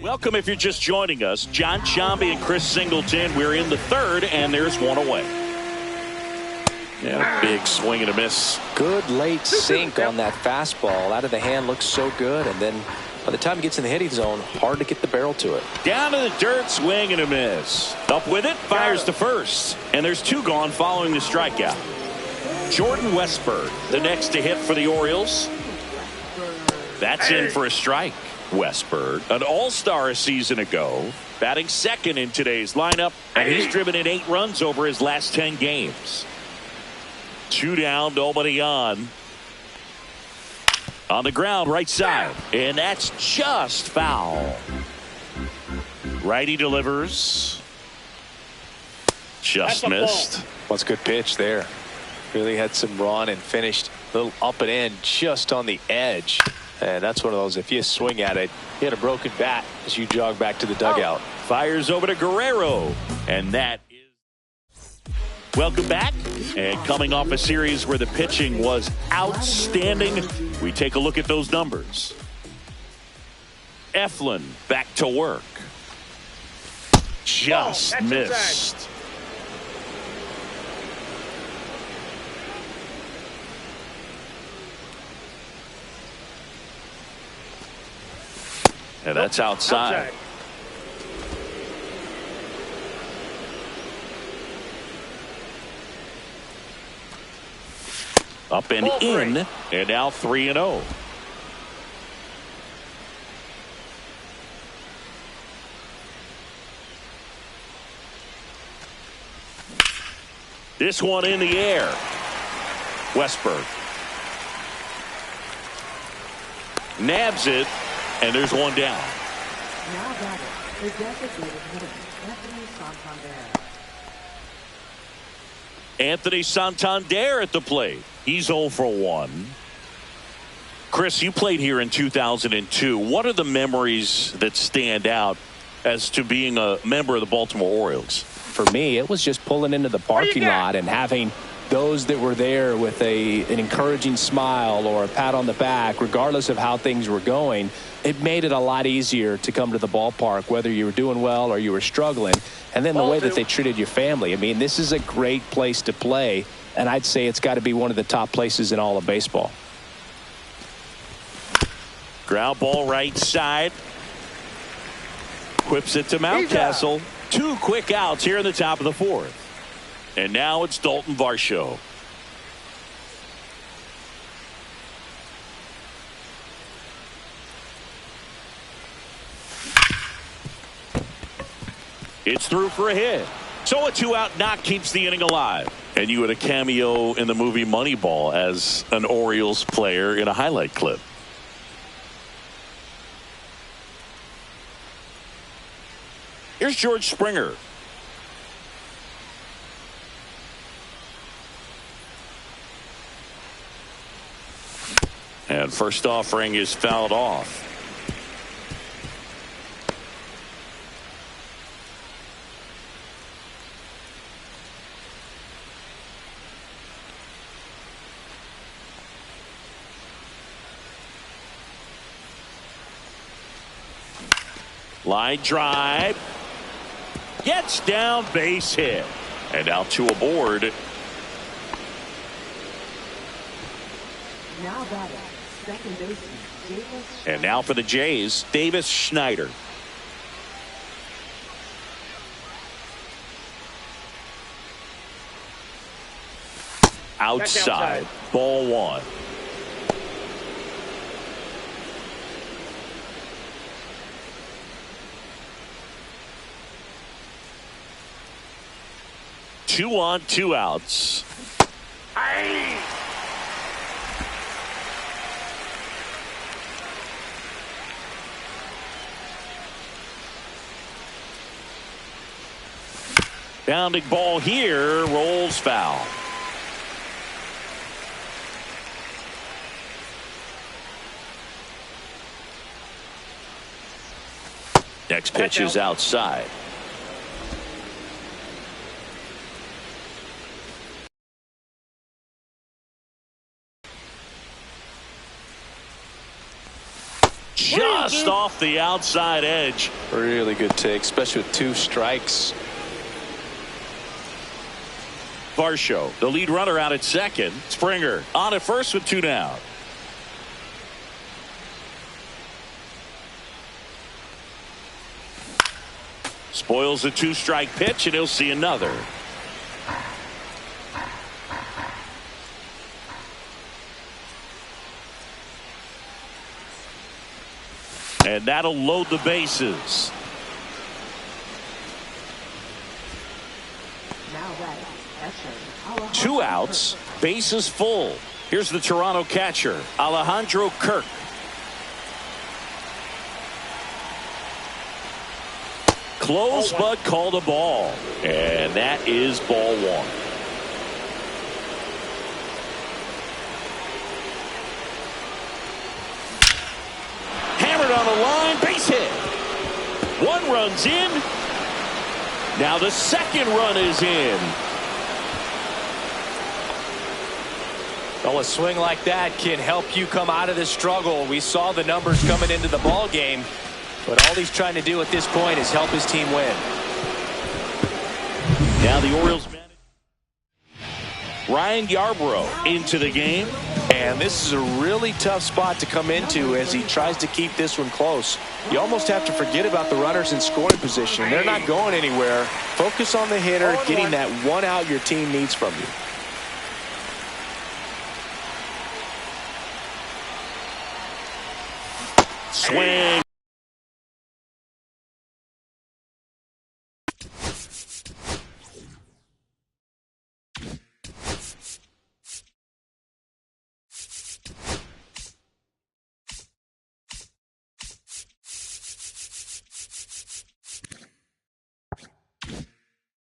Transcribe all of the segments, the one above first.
Welcome if you're just joining us. John Shambi and Chris Singleton. We're in the third, and there's one away. Yeah, big swing and a miss. Good late sink on that fastball. Out of the hand, looks so good. And then by the time he gets in the hitting zone, hard to get the barrel to it. Down to the dirt, swing and a miss. Up with it, fires to first. And there's two gone following the strikeout. Jordan Westburg, the next to hit for the Orioles. That's in for a strike. Westburg, an all-star a season ago, batting second in today's lineup, and he's driven in 8 runs over his last 10 games. 2 down, nobody on. On the ground, right side, and that's just foul. Righty delivers. Just missed. What's a good pitch there. Really had some run and finished a little up and in just on the edge. And that's one of those, if you swing at it, you hit a broken bat as you jog back to the dugout. Fires over to Guerrero. And that is... Welcome back. And coming off a series where the pitching was outstanding, we take a look at those numbers. Eflin back to work. Just missed. And that's outside. Up and in, and now 3-0. This one in the air. Westburg nabs it. And there's one down. Now batting, the designated hitter, Anthony Santander. Anthony Santander at the plate. He's 0 for 1. Chris, you played here in 2002. What are the memories that stand out as to being a member of the Baltimore Orioles? For me, it was just pulling into the parking lot and having those that were there with an encouraging smile or a pat on the back, regardless of how things were going. It made it a lot easier to come to the ballpark, whether you were doing well or you were struggling. And then the way that they treated your family. I mean, this is a great place to play, and I'd say it's got to be one of the top places in all of baseball. Ground ball right side. Whips it to Mountcastle. 2 quick outs here in the top of the 4th. And now it's Dalton Varsho. It's through for a hit. So a 2-out knock keeps the inning alive. And you had a cameo in the movie Moneyball as an Orioles player in a highlight clip. Here's George Springer. And first offering is fouled off. Line drive. Gets down, base hit. And out to aboard. Now batting, second baseman, Davis. And now for the Jays, Davis Schneider. Outside, ball 1. Two on, 2 outs. Bounding ball here, rolls foul. Next pitch is outside. just off the outside edge. Really good take, especially with 2 strikes. Varsho, the lead runner, out at second. Springer on at first with 2 down. Spoils a 2-strike pitch, and he'll see another. And that'll load the bases. Now that 2 outs, bases full. Here's the Toronto catcher, Alejandro Kirk. Close, but called a ball. And that is ball 1. Hammered on the line, base hit. 1 run's in. Now the second run is in. Well, a swing like that can help you come out of this struggle. We saw the numbers coming into the ball game, but all he's trying to do at this point is help his team win. Now the Orioles manage. Ryan Yarbrough into the game. And this is a really tough spot to come into as he tries to keep this one close. You almost have to forget about the runners in scoring position. They're not going anywhere. Focus on the hitter, getting that 1 out your team needs from you. Swing.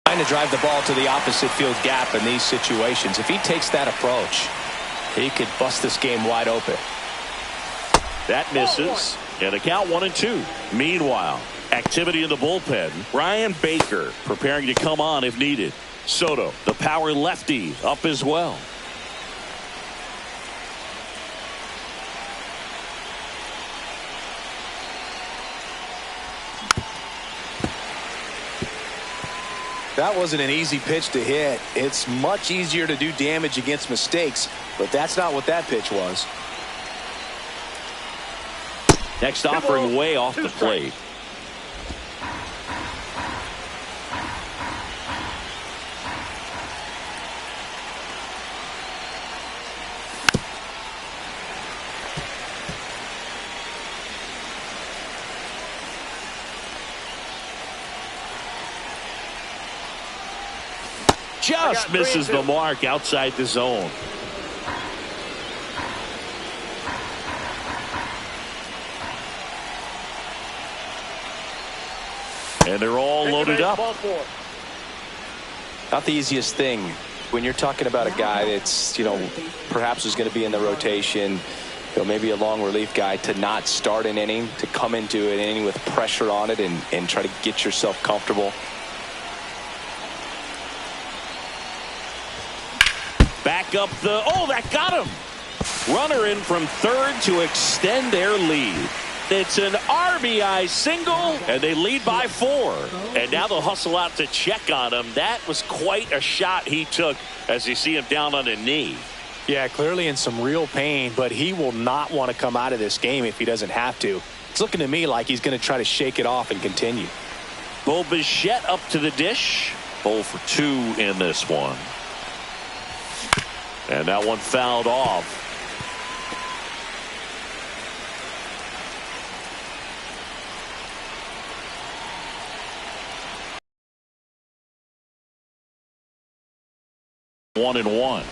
Trying to drive the ball to the opposite field gap in these situations. If he takes that approach, he could bust this game wide open. That misses. And a count 1-2. Meanwhile, activity in the bullpen. Ryan Baker preparing to come on if needed. Soto, the power lefty, up as well. That wasn't an easy pitch to hit. It's much easier to do damage against mistakes, but that's not what that pitch was. Next offering way off the plate. Just misses the mark outside the zone. And they're all loaded up. Not the easiest thing when you're talking about a guy that's, perhaps is going to be in the rotation, maybe a long relief guy, to not start an inning, to come into an inning with pressure on it and try to get yourself comfortable. Back up that got him. Runner in from third to extend their lead. It's an RBI single, and they lead by 4. And now they'll hustle out to check on him. That was quite a shot he took as you see him down on a knee. Yeah, clearly in some real pain, but he will not want to come out of this game if he doesn't have to. It's looking to me like he's going to try to shake it off and continue. Bo Bichette up to the dish. 0 for 2 in this one. And that one fouled off. One and one.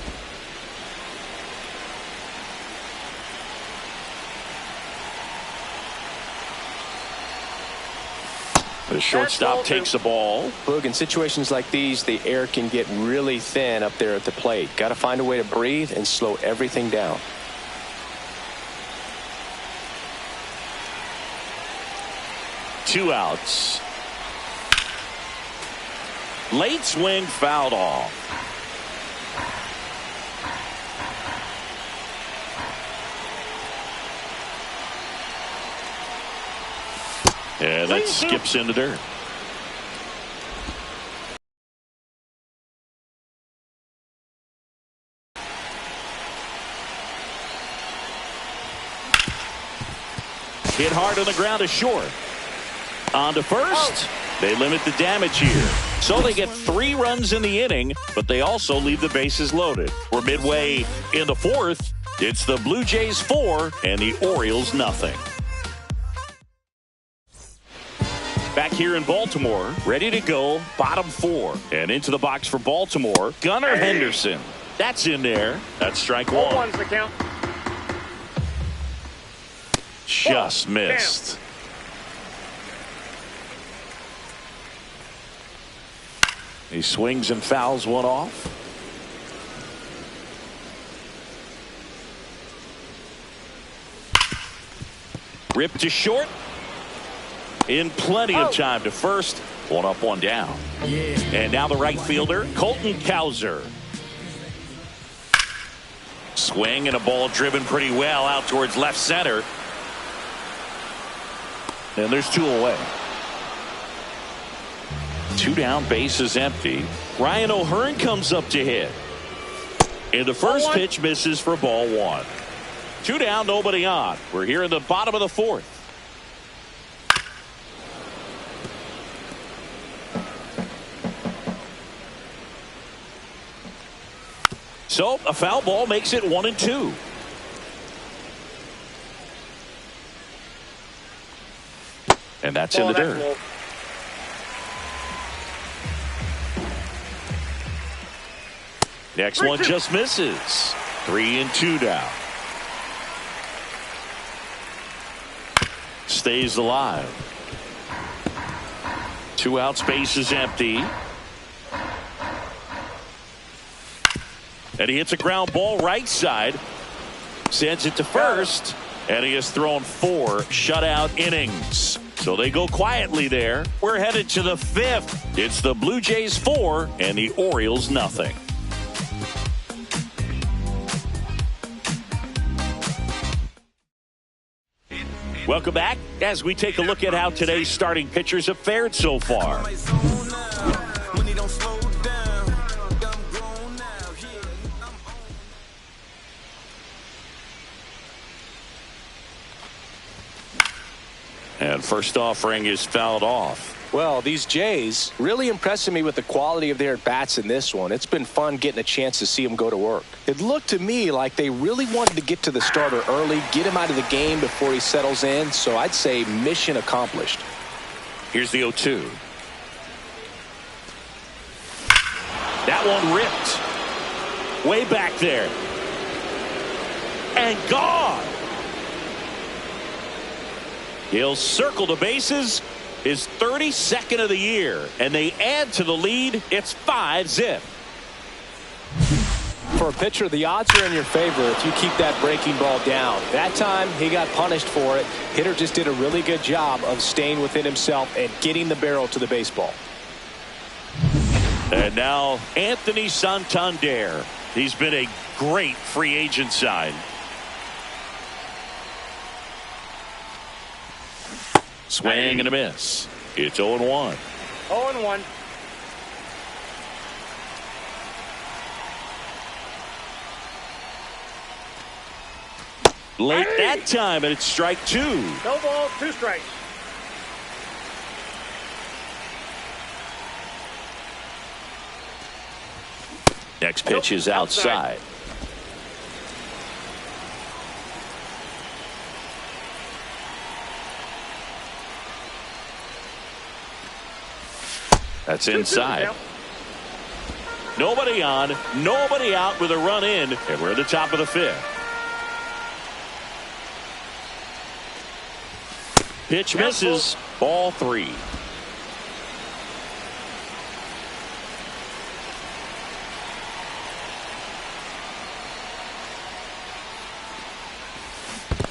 The shortstop takes the ball. Boog, in situations like these, the air can get really thin up there at the plate. Got to find a way to breathe and slow everything down. Two outs. Late swing fouled off. And that skips into dirt. Hit hard on the ground is short. On to first. They limit the damage here. So they get 3 runs in the inning, but they also leave the bases loaded. We're midway in the 4th. It's the Blue Jays 4 and the Orioles nothing. Back here in Baltimore, ready to go, bottom 4. And into the box for Baltimore, Gunnar Henderson. That's in there. That's strike 1. 1's the count. Just missed. He swings and fouls one off. Ripped to short. In plenty of time to first. 1 up, 1 down. And now the right fielder, Colton Cowser. Swing and a ball driven pretty well out towards left center. And there's 2 away. 2 down, bases empty. Ryan O'Hearn comes up to hit. And the first pitch misses for ball 1. 2 down, nobody on. We're here in the bottom of the 4th. So a foul ball makes it 1-2. And that's in the dirt. Low. Next one just misses. 3-2 down. Stays alive. 2 outs, base is empty. And he hits a ground ball right side. Sends it to first. And he has thrown 4 shutout innings. So they go quietly there. We're headed to the 5th. It's the Blue Jays 4 and the Orioles nothing. Welcome back as we take a look at how today's starting pitchers have fared so far. And first offering is fouled off. Well, these Jays really impressing me with the quality of their at-bats in this one. It's been fun getting a chance to see them go to work. It looked to me like they really wanted to get to the starter early, get him out of the game before he settles in. So I'd say mission accomplished. Here's the 0-2. That one ripped. Way back there. And gone. He'll circle the bases. His 32nd of the year, and they add to the lead. It's 5-zip. For a pitcher, the odds are in your favor if you keep that breaking ball down. That time, he got punished for it. Hitter just did a really good job of staying within himself and getting the barrel to the baseball. And now, Anthony Santander. He's been a great free agent sign. Swing and a miss. It's 0-1. 0-1. Late that time, and it's strike 2. No ball, 2 strikes. Next pitch is outside. That's inside. Nobody on, nobody out with a run in, and we're at the top of the 5th. Pitch misses. Ball 3.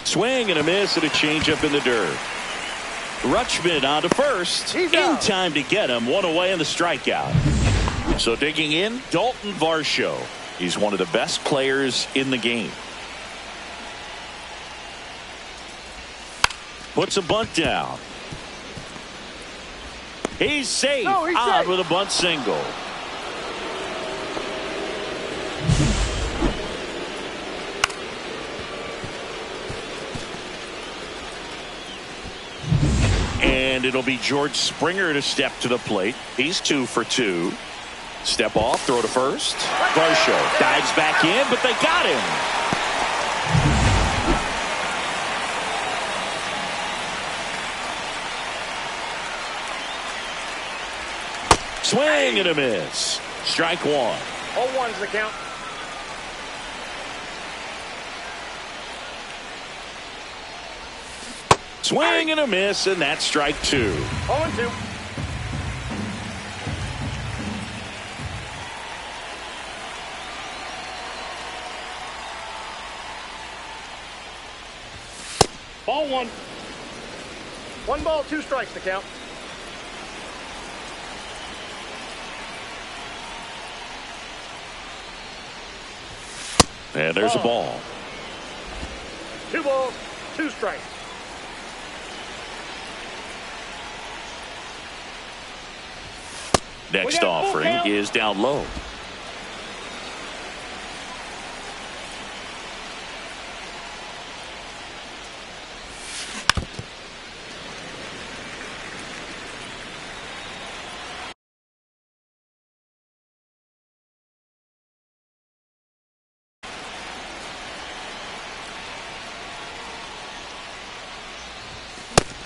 Swing and a miss and a changeup in the dirt. Rutschman on to first. In time to get him. 1 away in the strikeout. So digging in, Dalton Varsho. He's one of the best players in the game. Puts a bunt down. He's safe. No, he's on safe. with a bunt single. And it'll be George Springer to step to the plate. He's 2 for 2. Step off, throw to first. Varsho dives back in, but they got him. Swing and a miss. Strike one. 0-1's the count. Swing and a miss, and that's strike two. 0-2. Ball one. 1 ball, 2 strikes to count. And there's a ball. 2 balls, 2 strikes. Next offering is down low.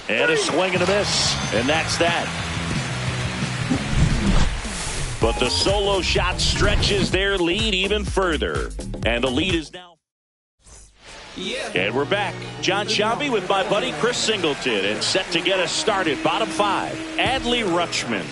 And a swing and a miss, and that's that. But the solo shot stretches their lead even further. And the lead is now. And we're back. John Shelby with my buddy Chris Singleton, and set to get us started. Bottom 5, Adley Rutschman.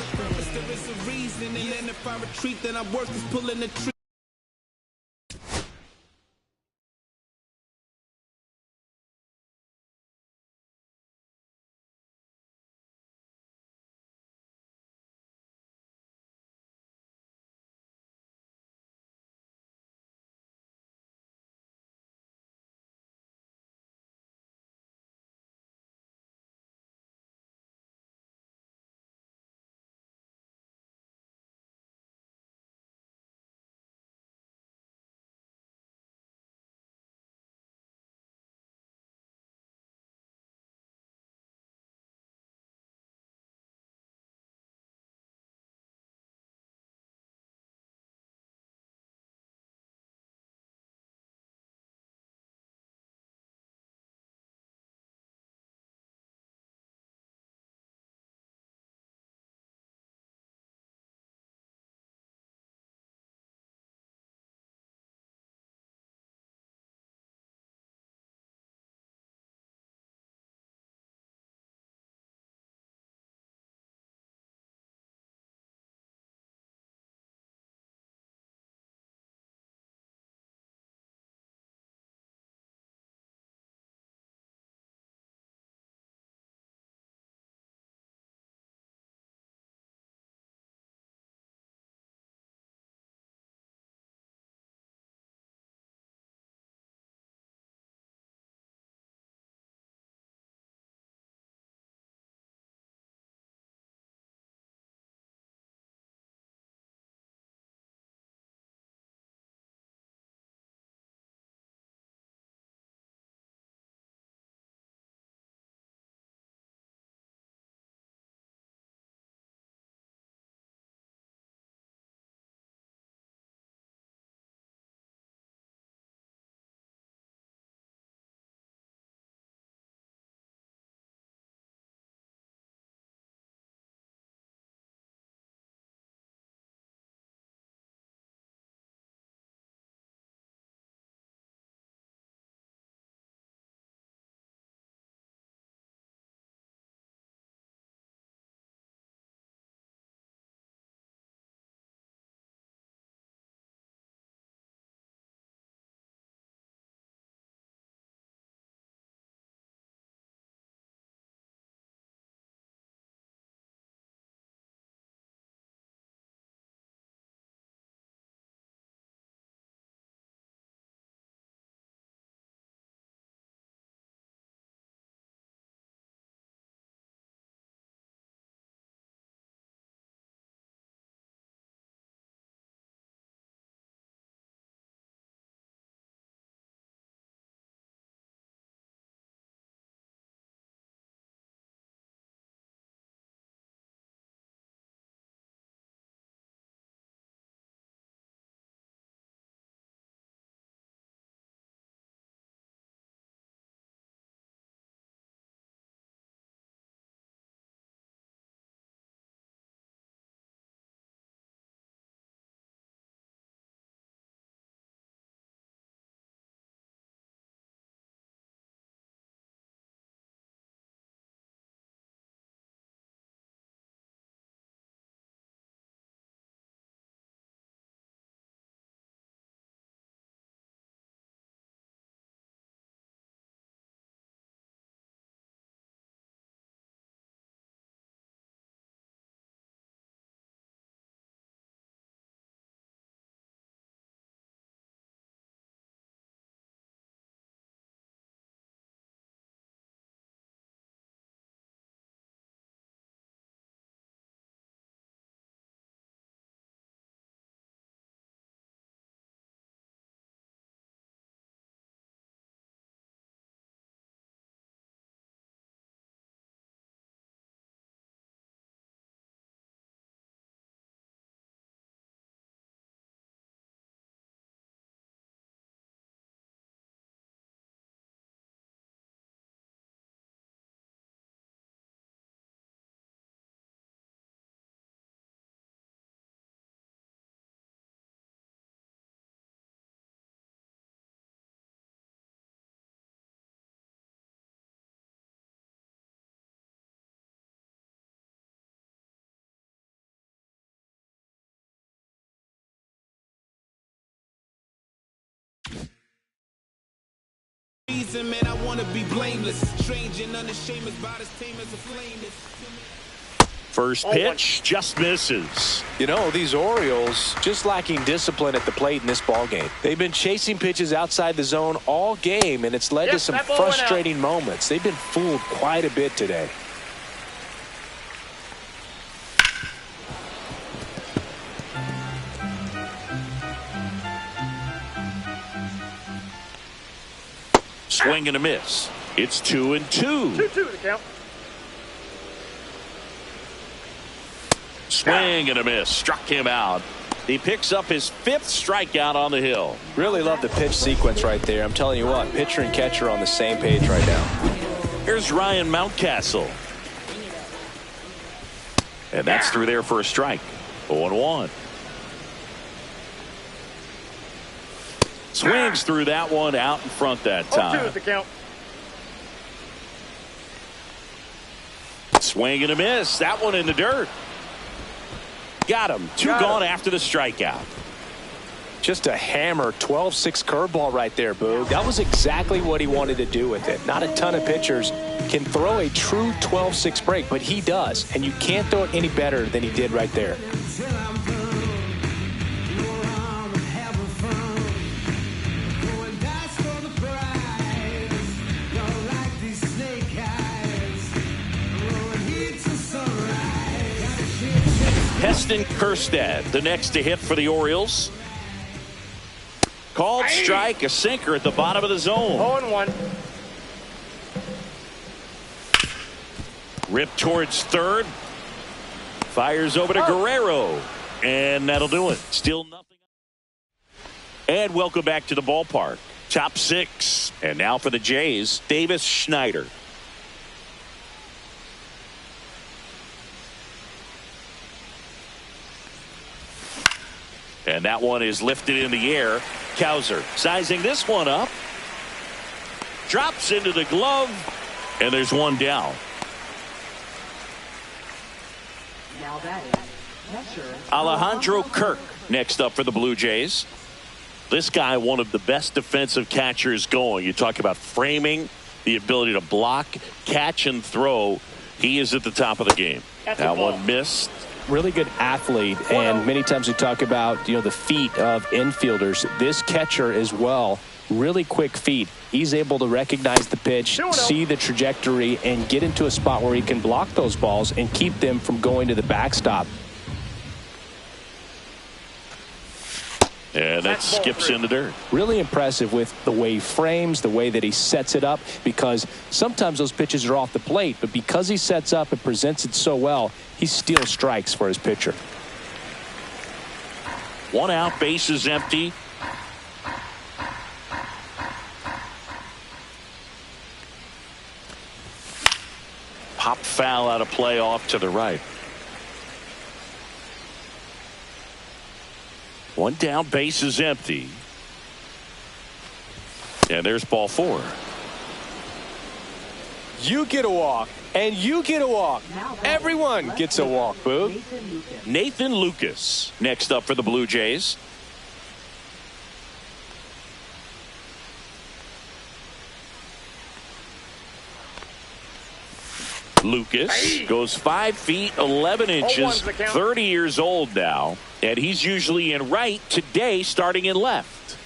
reason, man, I wanna be blameless. Strange and unashamed, about as tame as a flame. First pitch just misses. You know, these Orioles just lacking discipline at the plate in this ball game. They've been chasing pitches outside the zone all game, and it's led to some frustrating moments. They've been fooled quite a bit today. Swing and a miss. It's 2-2. 2-2 the count. Swing and a miss. Struck him out. He picks up his 5th strikeout on the hill. Really love the pitch sequence right there. I'm telling you what, pitcher and catcher on the same page right now. Here's Ryan Mountcastle. And that's through there for a strike. 0-1. Swings through that one out in front that time. 0-2 the count. Swing and a miss. That one in the dirt. Got him. Two gone after the strikeout. Just a hammer 12-6 curveball right there, Boog. That was exactly what he wanted to do with it. Not a ton of pitchers can throw a true 12-6 break, but he does. And you can't throw it any better than he did right there. Heston Kjerstad, the next to hit for the Orioles. Called strike, a sinker at the bottom of the zone. 0-1. Ripped towards third. Fires over to Guerrero. And that'll do it. Still nothing. And welcome back to the ballpark. Top 6. And now for the Jays, Davis Schneider. And that one is lifted in the air. Cowser sizing this one up. Drops into the glove. And there's one down. Now that is Alejandro Kirk next up for the Blue Jays. This guy, one of the best defensive catchers going. You talk about framing, the ability to block, catch, and throw. He is at the top of the game. That one missed. Really good athlete, and many times we talk about the feet of infielders. This catcher as well, really quick feet. He's able to recognize the pitch, see the trajectory, and get into a spot where he can block those balls and keep them from going to the backstop. And that skips in the dirt. Really impressive with the way he frames, the way that he sets it up, because sometimes those pitches are off the plate, but because he sets up and presents it so well, he steals strikes for his pitcher. 1 out, base is empty. Pop foul out of play off to the right. 1 down, base is empty. And there's ball 4. You get a walk, and you get a walk. Everyone gets a walk, Boog. Nathan Lucas next up for the Blue Jays. Lucas goes 5 feet 11 inches, 30 years old now, and he's usually in right, today starting in left.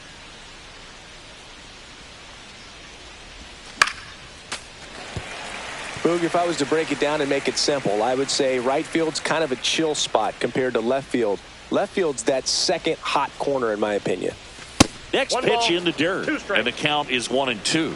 Boog, if I was to break it down and make it simple, I would say right field's kind of a chill spot compared to left field. Left field's that second hot corner in my opinion. Next pitch in the dirt, and the count is 1-2.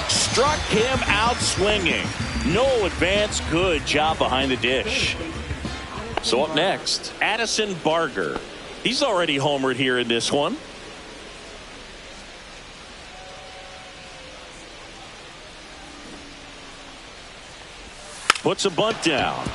Struck him out swinging. No advance. Good job behind the dish. So up next, Addison Barger. He's already homered here in this one. Puts a bunt down.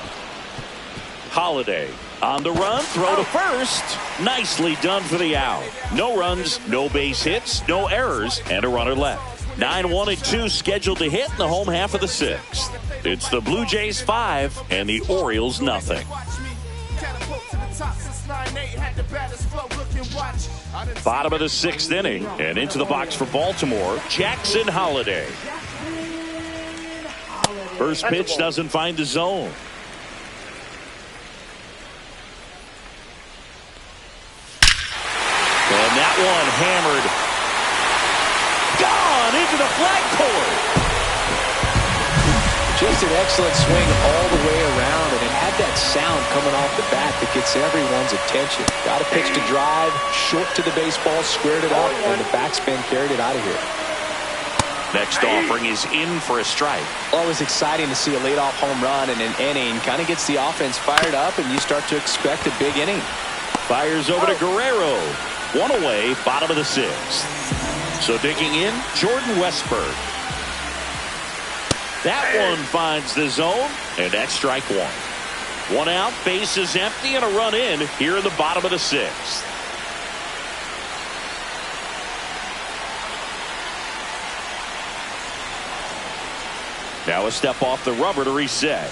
Holiday on the run, throw to first. Nicely done for the out. No runs, no base hits, no errors, and a runner left. 9-1-2 scheduled to hit in the home half of the 6th. It's the Blue Jays 5 and the Orioles nothing. Bottom of the 6th inning, and into the box for Baltimore, Jackson Holliday. First pitch doesn't find the zone. And that one hammered. Gone into the flagpole. Just an excellent swing all the way around, and it had that sound coming off the bat that gets everyone's attention. Got a pitch to drive, short to the baseball, squared it up, and the backspin carried it out of here. Next offering is in for a strike. Always exciting to see a leadoff home run in an inning. Kind of gets the offense fired up, and you start to expect a big inning. Fires over to Guerrero. One away, bottom of the 6th. So digging in, Jordan Westberg. That one finds the zone, and that's strike 1. One out, base is empty, and a run in here in the bottom of the 6th. Now a step off the rubber to reset.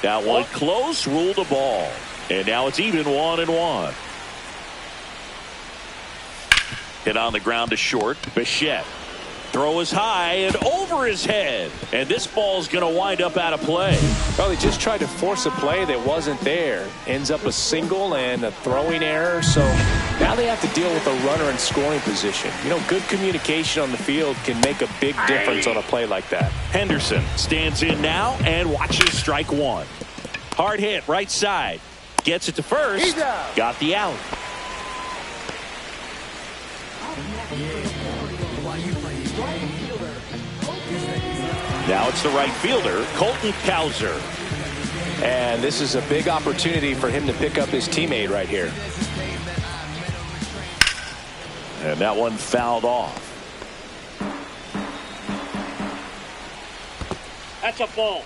That one close, ruled a ball. And now it's even 1-1. Hit on the ground to short. Bichette. Throw is high and over his head. And this ball's going to wind up out of play. Well, they just tried to force a play that wasn't there. Ends up a single and a throwing error. So now they have to deal with a runner in scoring position. You know, good communication on the field can make a big difference on a play like that. Henderson stands in now and watches strike 1. Hard hit right side. Gets it to first. Got the out. Now it's the right fielder, Colton Cowser. And this is a big opportunity for him to pick up his teammate right here. And that one fouled off. That's a ball.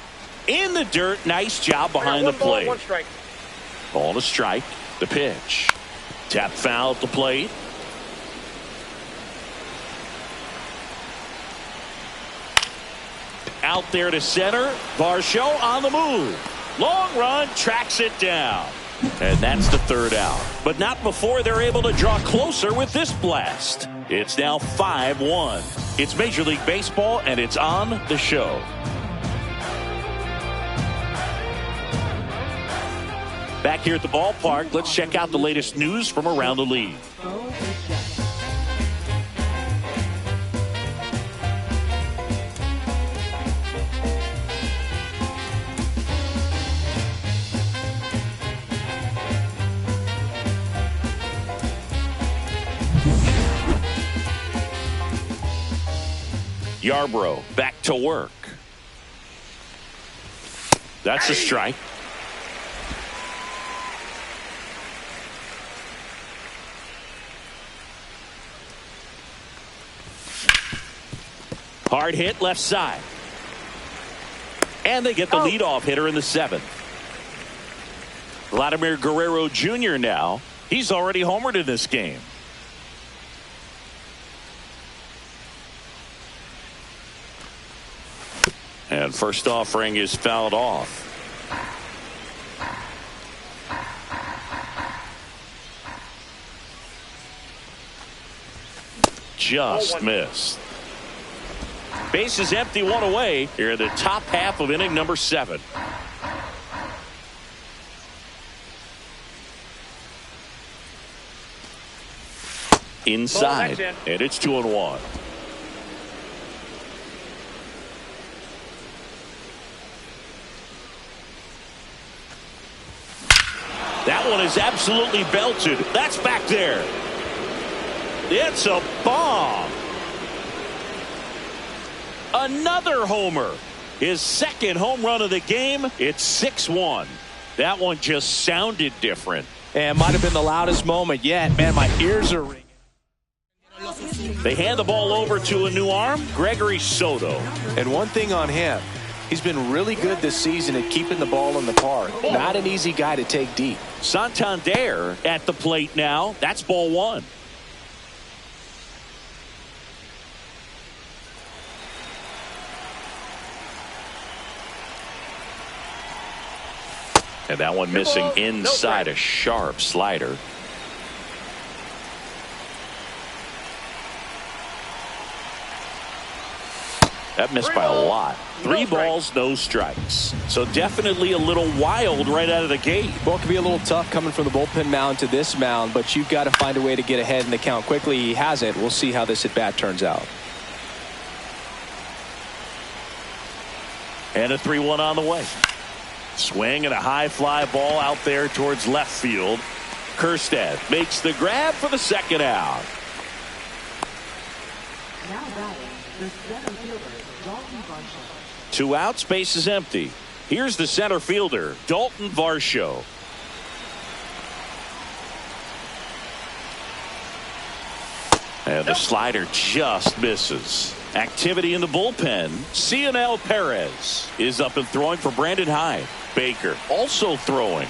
In the dirt, nice job behind the plate. 1 strike. Ball to strike. The pitch. Tap foul at the plate. Out there to center. Varsho on the move. Long run, tracks it down. And that's the 3rd out. But not before they're able to draw closer with this blast. It's now 5-1. It's Major League Baseball, and it's on the show. Back here at the ballpark, let's check out the latest news from around the league. Yarbrough back to work. That's a strike. Hard hit left side. And they get the leadoff hitter in the 7th. Vladimir Guerrero Jr. now. He's already homered in this game. And first offering is fouled off. Just missed. Base is empty, 1 away here in the top half of inning number 7. Inside, and it's 2-1. That one is absolutely belted. That's back there. It's a bomb. Another homer. His 2nd home run of the game. It's 6-1. That one just sounded different. And might have been the loudest moment yet. Man, my ears are ringing. They hand the ball over to a new arm, Gregory Soto. And one thing on him, he's been really good this season at keeping the ball in the park. Not an easy guy to take deep. Santander at the plate now. That's ball 1. And that one missing inside a sharp slider. That missed by a lot. 3 balls, no strikes. So definitely a little wild right out of the gate. Well, it can be a little tough coming from the bullpen mound to this mound, but you've got to find a way to get ahead in the count quickly. He hasn't. We'll see how this at-bat turns out. And a 3-1 on the way. Swing and a high fly ball out there towards left field. Kerstead makes the grab for the second out. Now batting, the center fielder, Dalton Varsho. 2 outs, base is empty. Here's the center fielder, Dalton Varsho. And the slider just misses. Activity in the bullpen. Cionel Perez is up and throwing for Brandon Hyde. Baker also throwing.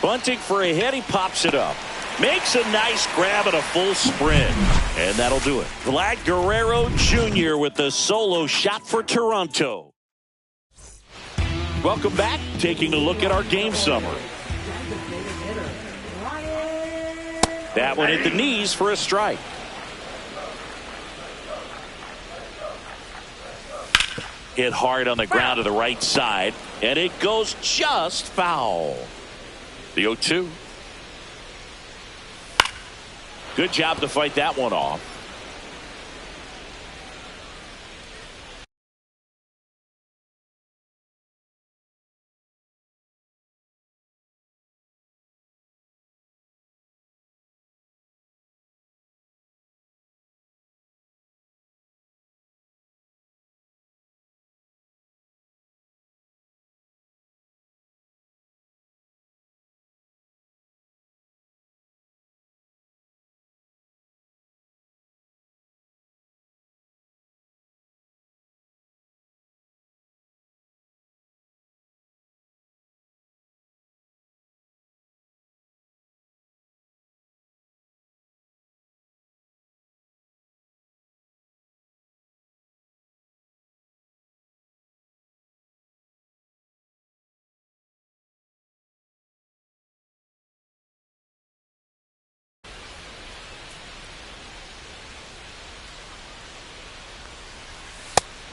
Bunting for a hit. He pops it up. Makes a nice grab at a full sprint. And that'll do it. Vlad Guerrero Jr. with the solo shot for Toronto. Welcome back. Taking a look at our game summary. That one hit the knees for a strike. Hit hard on the ground to the right side, and it goes just foul. The 0-2. Good job to fight that one off.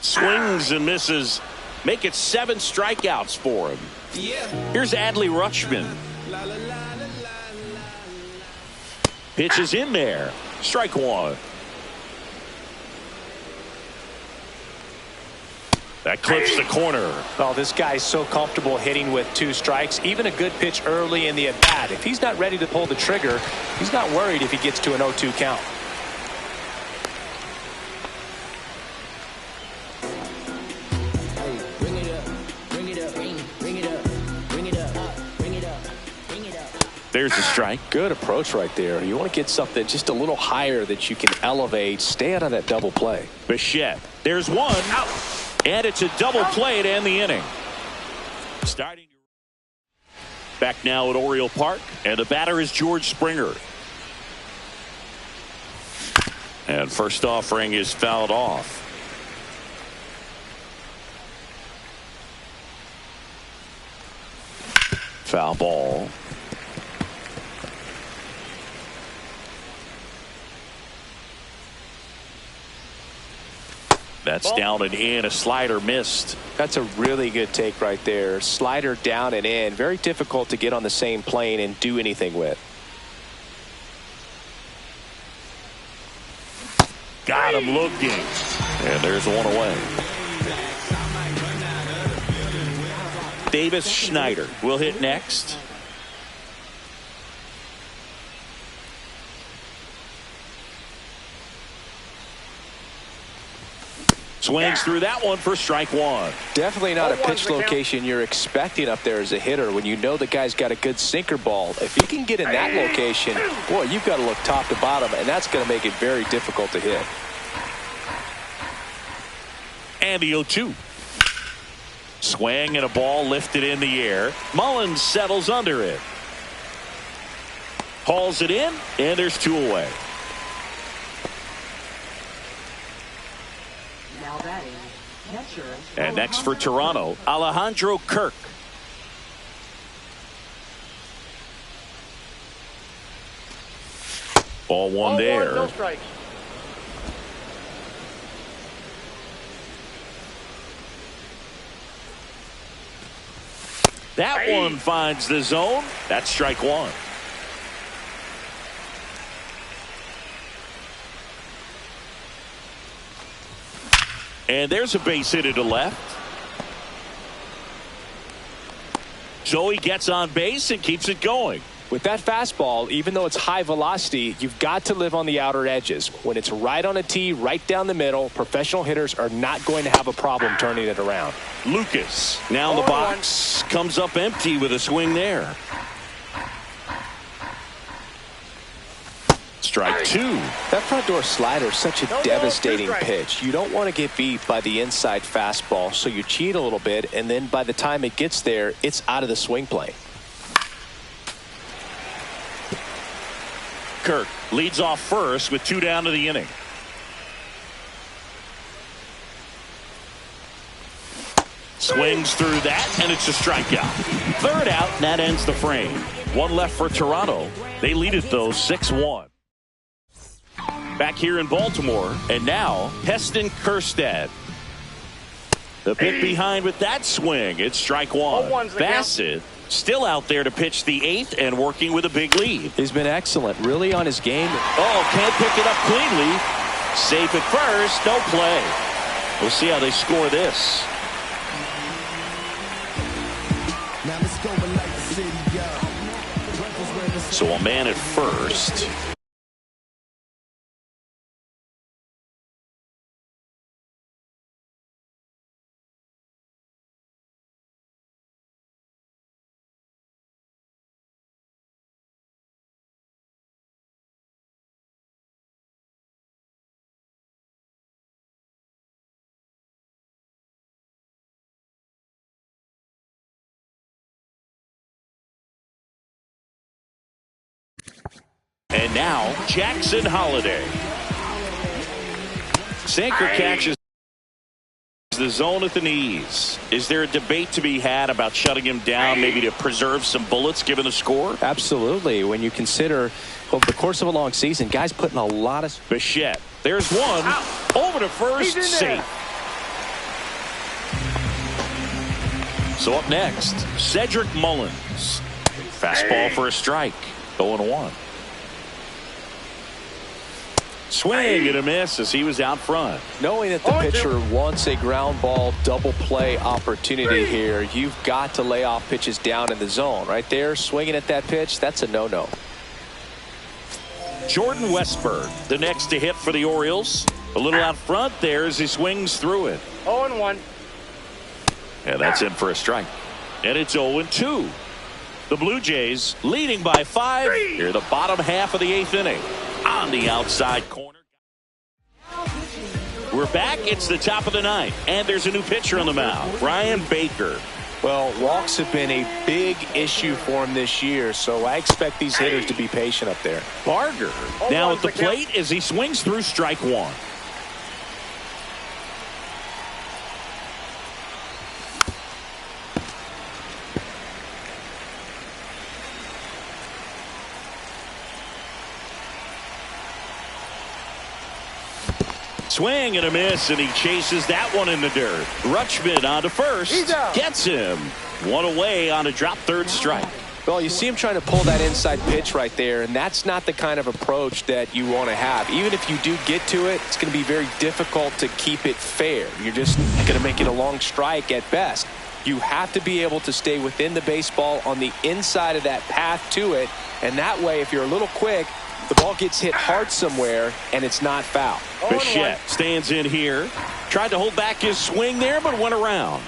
Swings and misses. Make it 7 strikeouts for him. Here's Adley Rutschman. Pitches in there. Strike 1. That clips the corner. Oh, this guy's so comfortable hitting with 2 strikes. Even a good pitch early in the at-bat. If he's not ready to pull the trigger, he's not worried if he gets to an 0-2 count. There's a strike. Good approach right there. You want to get something just a little higher that you can elevate. Stay out of that double play. Bichette. There's 1 out. And it's a double play to end the inning. Starting back now at Oriole Park, and the batter is George Springer. And first offering is fouled off. Foul ball. That's down and in. A slider missed. That's a really good take right there. Slider down and in. Very difficult to get on the same plane and do anything with. Got him looking. And there's 1 away. Davis Schneider will hit next. Swings through that one for strike 1. Definitely not a pitch location you're expecting up there as a hitter when you know the guy's got a good sinker ball. If you can get in that location, boy, you've got to look top to bottom, and that's going to make it very difficult to hit. And the 0-2. Swing and a ball lifted in the air. Mullins settles under it. Hauls it in, and there's 2 away. Now batting, catcher. And next for Toronto, Alejandro Kirk. Ball one there. No strikes. That one finds the zone. That's strike one. And there's a base hit to left. So he gets on base and keeps it going. With that fastball, even though it's high velocity, you've got to live on the outer edges. When it's right on a tee, right down the middle, professional hitters are not going to have a problem turning it around. Lucas now in the box, comes up empty with a swing there. Strike two. That front door slider is such a devastating pitch. You don't want to get beat by the inside fastball, so you cheat a little bit, and then by the time it gets there, it's out of the swing plane. Kirk leads off first with 2 down to the inning. Swings through that, and it's a strikeout. 3rd out, and that ends the frame. 1 left for Toronto. They lead it, though, 6-1. Back here in Baltimore, and now Heston Kjerstad. The pick behind with that swing. It's strike one. Bassett still out there to pitch the 8th and working with a big lead. He's been excellent, really on his game. Oh, can't pick it up cleanly. Safe at first, no play. We'll see how they score this. So a man at first. And now Jackson Holiday. Sinker catches the zone at the knees. Is there a debate to be had about shutting him down, maybe to preserve some bullets given the score? Absolutely. When you consider over the course of a long season, guys putting a lot of... Bichette. There's one. Over to first. Safe. So up next, Cedric Mullins. Fastball for a strike. 0-1. Swing and a miss as he was out front. Knowing that the pitcher wants a ground ball double play opportunity here, you've got to lay off pitches down in the zone. Right there, swinging at that pitch, that's a no-no. Jordan Westberg, the next to hit for the Orioles. A little out front there as he swings through it. 0-1. And that's in for a strike. And it's 0-2. The Blue Jays leading by 5 here, the bottom half of the 8th inning. On the outside corner. We're back. It's the top of the 9th. And there's a new pitcher on the mound, Brian Baker. Well, walks have been a big issue for him this year, so I expect these hitters to be patient up there. Barger now at the plate as he swings through strike one. Swing and a miss, and he chases that one in the dirt. Rutschman on to first. Gets him. One away on a drop third strike. Well, you see him trying to pull that inside pitch right there, and that's not the kind of approach that you want to have. Even if you do get to it, it's going to be very difficult to keep it fair. You're just going to make it a long strike at best. You have to be able to stay within the baseball on the inside of that path to it, and that way, if you're a little quick, the ball gets hit hard somewhere, and it's not foul. Bichette stands in here. Tried to hold back his swing there, but went around.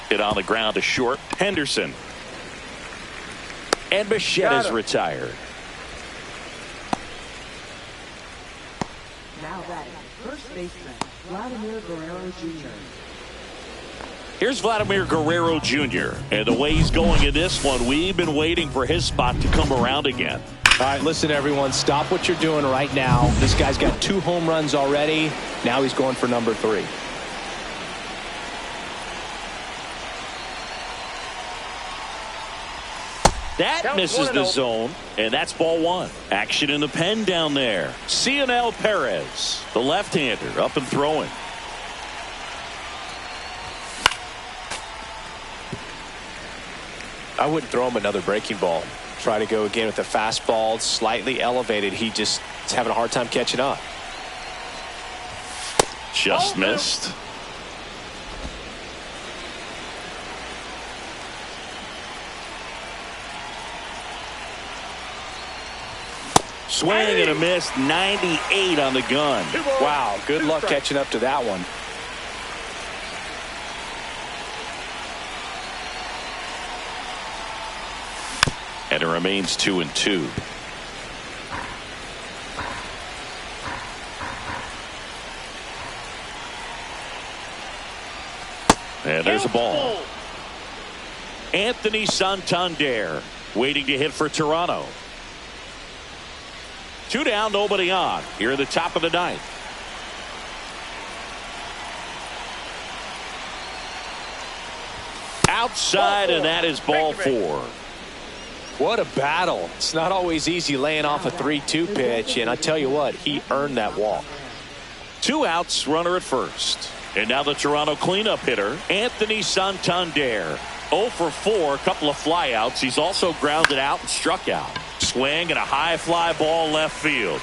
Hit on the ground to short. Henderson. And Bichette is retired. Now batting, first baseman, Vladimir Guerrero Jr. Here's Vladimir Guerrero Jr. And the way he's going in this one, we've been waiting for his spot to come around again. All right, listen, everyone. Stop what you're doing right now. This guy's got 2 home runs already. Now he's going for number 3. That Count misses 1-0. the zone, and that's ball one. Action in the pen down there. Cionel Perez, the left-hander, up and throwing. I wouldn't throw him another breaking ball. Try to go again with the fastball, slightly elevated. He just is having a hard time catching up. Just missed. Swing and a miss. 98 on the gun. Wow, good luck catching up to that one. And it remains 2-2. And there's a ball. Anthony Santander waiting to hit for Toronto. 2 down, nobody on. Here in the top of the ninth. Outside, and that is ball 4. What a battle. It's not always easy laying off a 3-2 pitch, and I tell you what, he earned that walk. 2 outs, runner at first. And now the Toronto cleanup hitter, Anthony Santander. 0 for 4, a couple of flyouts. He's also grounded out and struck out. Swing and a high fly ball left field.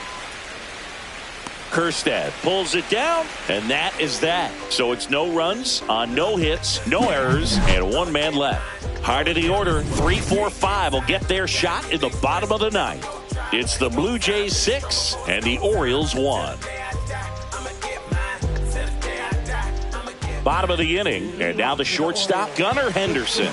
Kjerstad pulls it down, and that is that. So it's no runs on no hits, no errors, and 1 man left. Heart of the order, 3, 4, 5 will get their shot in the bottom of the ninth. It's the Blue Jays 6 and the Orioles 1. Bottom of the inning, and now the shortstop, Gunnar Henderson.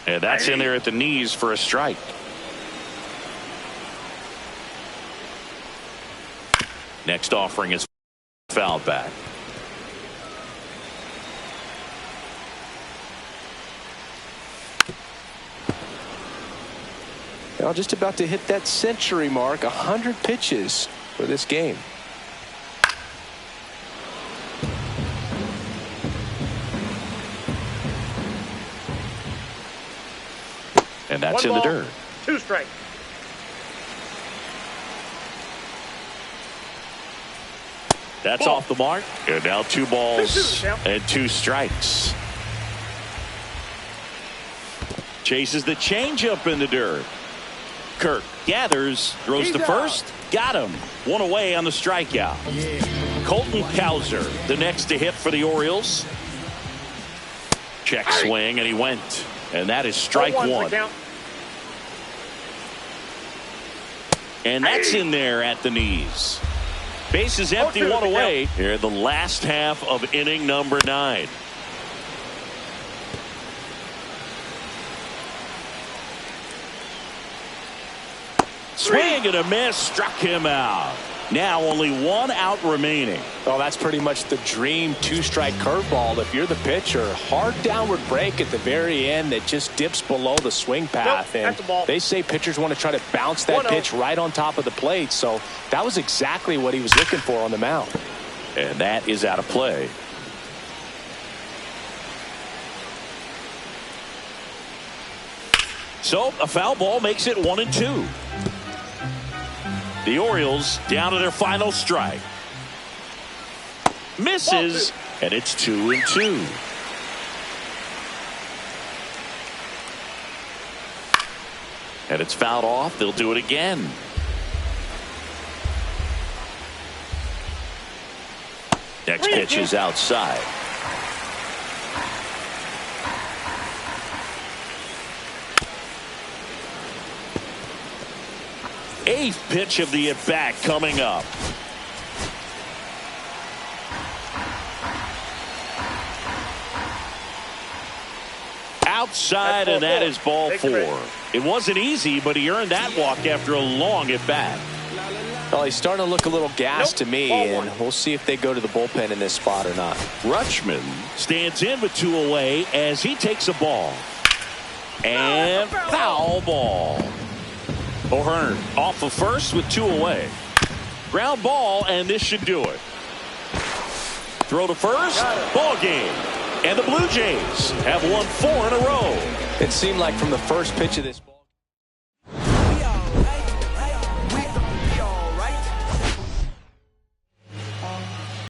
And that's in there at the knees for a strike. Next offering is fouled back. Well, just about to hit that century mark, 100 pitches for this game. And that's 1 in the ball, dirt. 2 strikes. That's Ball. off the mark. And now 2 balls and 2 strikes. Chases the changeup in the dirt. Kirk gathers, throws He's to out. first, got him. 1 away on the strikeout. Colton Cowser, the next to hit for the Orioles. Check swing, and he went. And that is strike 1. And that's in there at the knees. Base is empty, 1 away. Here in the last half of inning number 9. Swing and a miss, struck him out. Now only 1 out remaining. Oh, that's pretty much the dream 2-strike curveball. If you're the pitcher, hard downward break at the very end that just dips below the swing path. Nope, and that's a ball. they say pitchers want to try to bounce that 1-0. pitch right on top of the plate. So that was exactly what he was looking for on the mound. And that is out of play. So a foul ball makes it 1-2. The Orioles down to their final strike. Misses, and it's 2-2. And it's fouled off. They'll do it again. Next pitch is outside. Eighth pitch of the at-bat coming up. Outside, and that is ball 4. It wasn't easy, but he earned that walk after a long at-bat. Well, he's starting to look a little gassed to me, and we'll see if they go to the bullpen in this spot or not. Rutschman stands in with 2 away as he takes a ball. And foul ball. O'Hearn off of first with 2 away. Ground ball, and this should do it. Throw to first, ball game. And the Blue Jays have won 4 in a row. It seemed like from the first pitch of this